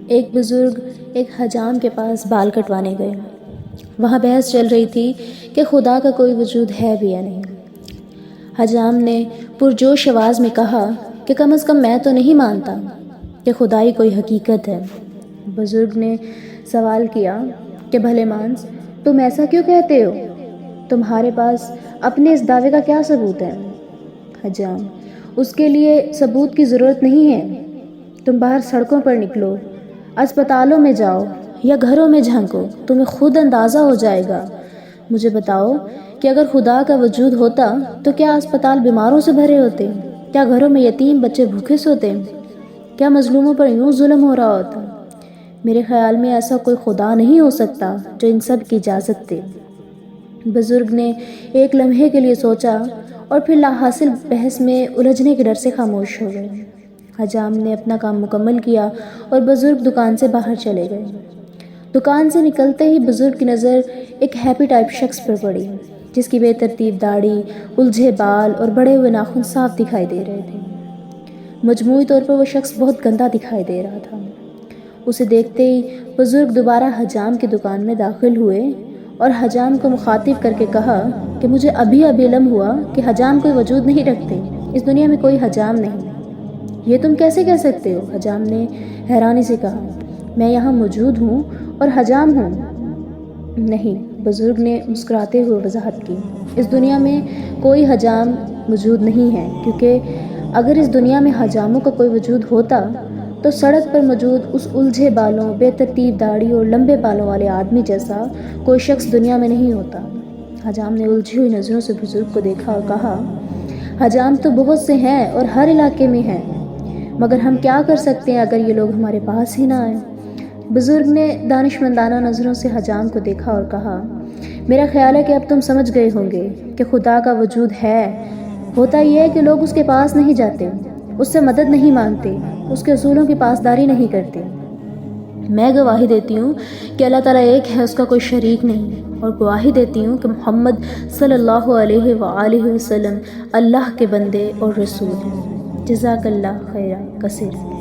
ایک بزرگ ایک حجام کے پاس بال کٹوانے گئے۔ وہاں بحث چل رہی تھی کہ خدا کا کوئی وجود ہے بھی یا نہیں۔ حجام نے پرجوش آواز میں کہا کہ کم از کم میں تو نہیں مانتا کہ خدائی کوئی حقیقت ہے۔ بزرگ نے سوال کیا کہ بھلے مانس، تم ایسا کیوں کہتے ہو؟ تمہارے پاس اپنے اس دعوے کا کیا ثبوت ہے؟ حجام: اس کے لیے ثبوت کی ضرورت نہیں ہے۔ تم باہر سڑکوں پر نکلو، اسپتالوں میں جاؤ یا گھروں میں جھانکو، تمہیں خود اندازہ ہو جائے گا۔ مجھے بتاؤ کہ اگر خدا کا وجود ہوتا تو کیا اسپتال بیماروں سے بھرے ہوتے؟ کیا گھروں میں یتیم بچے بھوکے سوتے؟ کیا مظلوموں پر یوں ظلم ہو رہا ہوتا؟ میرے خیال میں ایسا کوئی خدا نہیں ہو سکتا جو ان سب کی اجازت دے۔ بزرگ نے ایک لمحے کے لیے سوچا اور پھر لا حاصل بحث میں الجھنے کے ڈر سے خاموش ہو گئے۔ حجام نے اپنا کام مکمل کیا اور بزرگ دکان سے باہر چلے گئے۔ دکان سے نکلتے ہی بزرگ کی نظر ایک ہیپی ٹائپ شخص پر پڑی، جس کی بے ترتیب داڑھی، الجھے بال اور بڑے ہوئے ناخن صاف دکھائی دے رہے تھے۔ مجموعی طور پر وہ شخص بہت گندا دکھائی دے رہا تھا۔ اسے دیکھتے ہی بزرگ دوبارہ حجام کی دکان میں داخل ہوئے اور حجام کو مخاطب کر کے کہا کہ مجھے ابھی علم ہوا کہ حجام کوئی وجود نہیں رکھتے، اس دنیا میں کوئی حجام نہیں۔ یہ تم کیسے کہہ سکتے ہو؟ حجام نے حیرانی سے کہا۔ میں یہاں موجود ہوں اور حجام ہوں۔ نہیں، بزرگ نے مسکراتے ہوئے وضاحت کی، اس دنیا میں کوئی حجام موجود نہیں ہے، کیونکہ اگر اس دنیا میں حجاموں کا کوئی وجود ہوتا تو سڑک پر موجود اس الجھے بالوں، بے ترتیب داڑھی اور لمبے بالوں والے آدمی جیسا کوئی شخص دنیا میں نہیں ہوتا۔ حجام نے الجھی ہوئی نظروں سے بزرگ کو دیکھا اور کہا، حجام تو بہت سے ہیں اور ہر علاقے میں ہیں، مگر ہم کیا کر سکتے ہیں اگر یہ لوگ ہمارے پاس ہی نہ آئیں؟ بزرگ نے دانشمندانہ نظروں سے حجام کو دیکھا اور کہا، میرا خیال ہے کہ اب تم سمجھ گئے ہوں گے کہ خدا کا وجود ہے۔ ہوتا یہ ہے کہ لوگ اس کے پاس نہیں جاتے، اس سے مدد نہیں مانگتے، اس کے اصولوں کی پاسداری نہیں کرتے۔ میں گواہی دیتی ہوں کہ اللہ تعالیٰ ایک ہے، اس کا کوئی شریک نہیں، اور گواہی دیتی ہوں کہ محمد صلی اللہ علیہ وآلہ وسلم اللہ کے بندے اور رسول ہیں۔ جزاک اللہ خیرا کثیر۔